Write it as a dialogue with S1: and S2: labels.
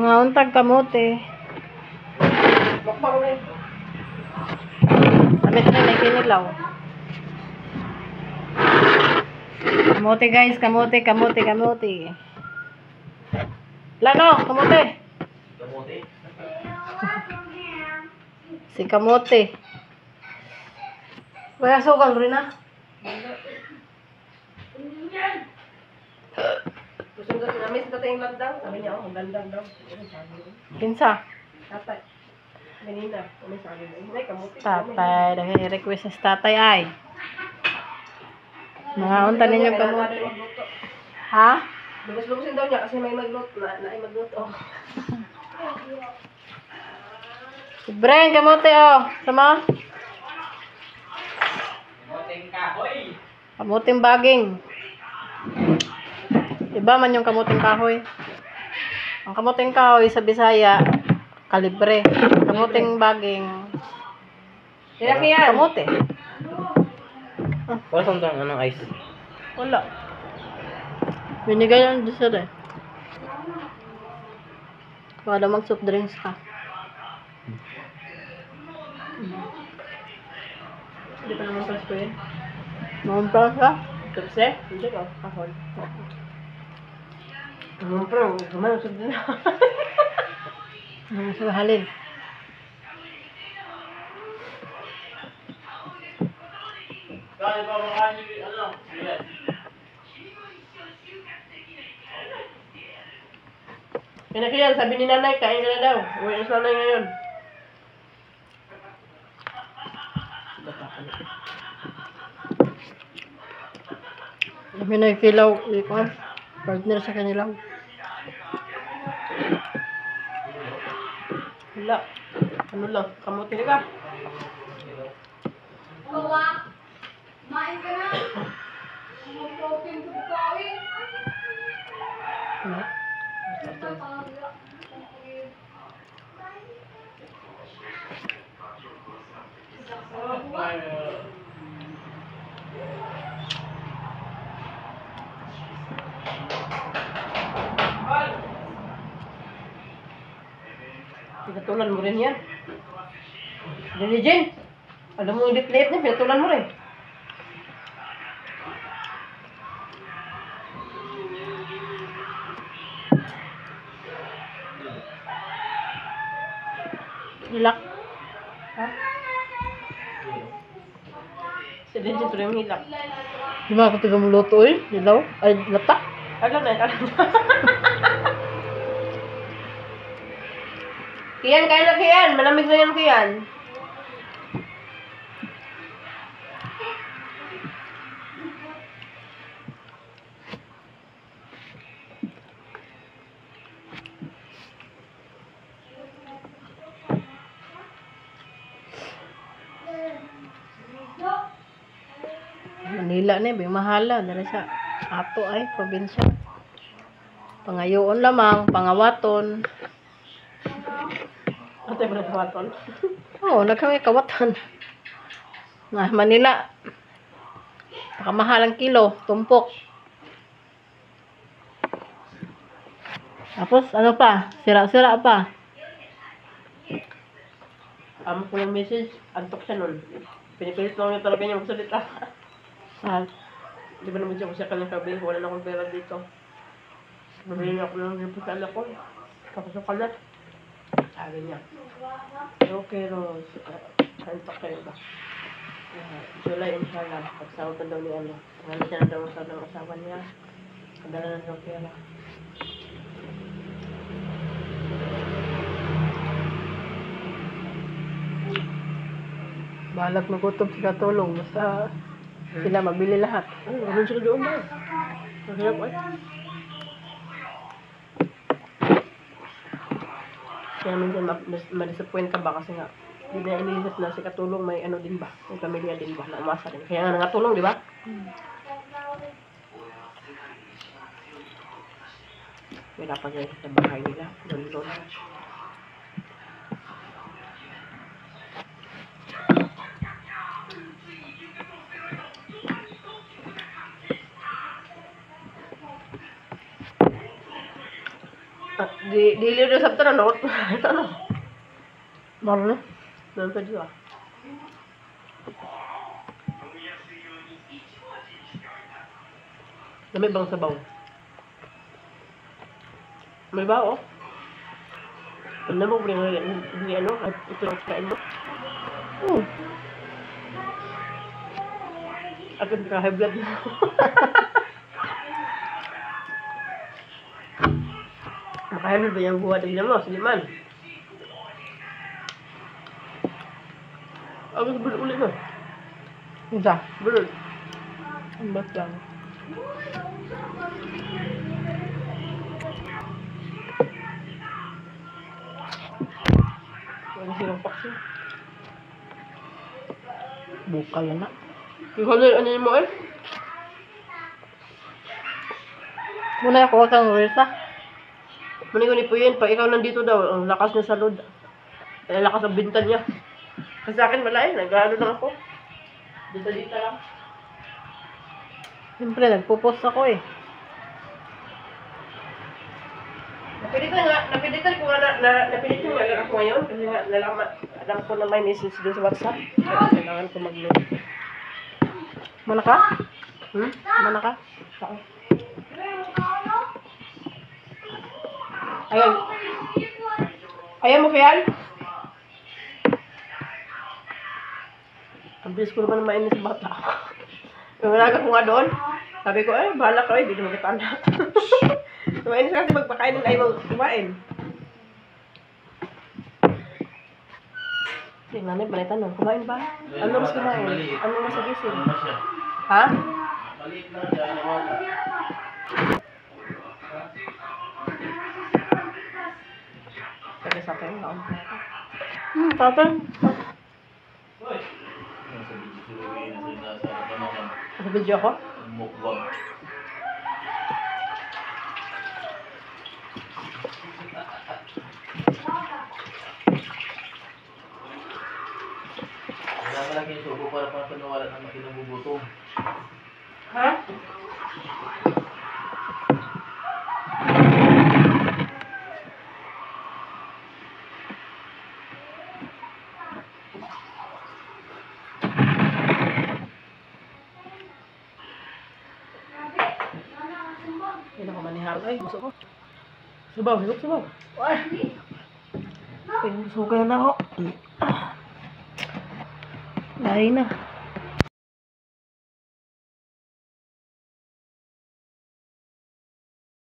S1: Mga untag kamote.
S2: Bakbang rin.
S1: Damit na may kinilaw. Kamote guys, kamote. Lano, kamote.
S2: Kamote.
S1: Si kamote. Wala sugal rin na.
S2: Gusto ko namin sa tatay yung landang. Sabi niya, ang landang daw.
S1: Kinsa?
S2: Tatay. Ganina. Ano sabi mo? Hindi, kamote.
S1: Tatay, nag-request sa tatay ay. Mga unta ninyo kamote. Ha?
S2: Lubos-lubosin daw niya kasi may magluto. Naay magluto.
S1: Si Bren, kamote oh. Sama?
S2: Kamoteng kahoy.
S1: Kamuting baging. Iba man yung kamuting kahoy. Ang kamuting kahoy sa Bisaya, kalibre. Kamuting baging,
S2: Hirap yan.
S1: kamote.
S2: Wala saan doon, anong ice?
S1: Wala. Binigay lang doon sila eh. Para mag-soft drinks ka.
S2: Hindi pa naman pasko yun.
S1: Mamumpra ka?
S2: Kapse? Hindi ko. Kahol. Mamumpra, gumalusog din.
S1: Sa halin.
S2: Kaya pa makain ano? Pinakiyan, sabi ni nanay, kain ka na daw. Uwi na sa nanay ngayon.
S1: Kami nagkilaw. Partner sa kanilang.
S2: Wala. Ano lang, kamuti ka.
S3: Bawa, main ka na. Ang protein sa bukain.
S1: Ano?
S2: Pinatulan mo rin yan. Jenny Jen, alam mo yung lit-lit niya, pinatulan mo rin.
S1: Hilak.
S2: Ha? Si Jenny tuloy yung hilak.
S1: Di ba ako tiga muluto eh? Dilaw? Ay, latak.
S2: Alam na, alam na. Kian, kain na Kian. Malamig na yan Kian.
S1: Manila na eh, mahala. Dari sa ato ay, probinsya. Pangayoon lamang, pangawaton.
S2: Ate mo na kawaton.
S1: Oo, nagkami kawatan. Nga, Manila. Pakamahal ang kilo, tumpok. Tapos, ano pa? Sira-sira pa.
S2: Amo ko yung message, antok siya nun. Pinipilit lang niya talaga niya magsalita.
S1: Ah,
S2: Di ba naman siya ko siya kanyang sabi, wala na akong pera dito. Nabili niya ako ng repusal ako. Tapos yung kalat. Sabi niya, okay Rose, antok kayo ba? July inshallah, pagsawag ka daw ni ano. Ano siya na daw sa ng asawa niya. Kadala na daw pera.
S1: balag magutom sila tulong. Basta sila mabili lahat.
S2: Ganun sila doon ba? Mahirap ay. Kaya minsan ma-disappoint ka ba kasi nga hindi na iniisip na si katulong may ano din ba? May pamilya din ba? Na umasa din. Kaya nga nangatulong, di ba? Wala pa guys sa bahay nila. Doon. Dili na sabta na, no? Ano?
S1: Marlo.
S2: Meron pa dito, ah. May bang sabaw? May ba, oh? Ano mo, hindi ano, at ito lang kain mo? Ako high blood mo. Makahanod ba yung buhat ng mo? Sige man. Ako bulod ulit na.
S1: Isa.
S2: Bulod.
S1: Ambas lang.
S2: Wala silang paksin.
S1: Bukal na.
S2: Ikaw na ano mo eh?
S1: Muna ako kang Risa.
S2: Mani po yun, pag ikaw nandito daw, ang lakas niya sa load. Ang lakas ang bintan niya. Kasi sa akin wala eh, nag-ano lang ako. Dito lang.
S1: Siyempre, nagpo-post ako eh.
S2: Napilitan ko nga napilitan nga lang ako ngayon. Kasi nga, alam ko na may message doon sa WhatsApp. Kaya kailangan ko mag-load.
S1: Mana ka?
S2: Hmm?
S1: Mana ka?
S2: Saan? Ayan. Ayan mo, Fial? Ang bilis ko naman mainis sa bata. Yung nalaga ko nga doon, sabi ko, bahala ka, hindi naman kita anak. Mainis kasi magpakain ng ayaw kumain. Sige, nanay, panay tanong, kumain ba? Ano mas kumain? Ano mas nagising? Ha? Sabi sa akin, naon.
S1: Tatay.
S2: Sa video ko?
S4: Wala ka lang kinusubo para panawala ng kinabubuto.
S2: Ha? Hindi na ko manihal. Ay, gusto ko. Subaw, subaw. Ay!
S1: Pinusugay na ako. Lahi na.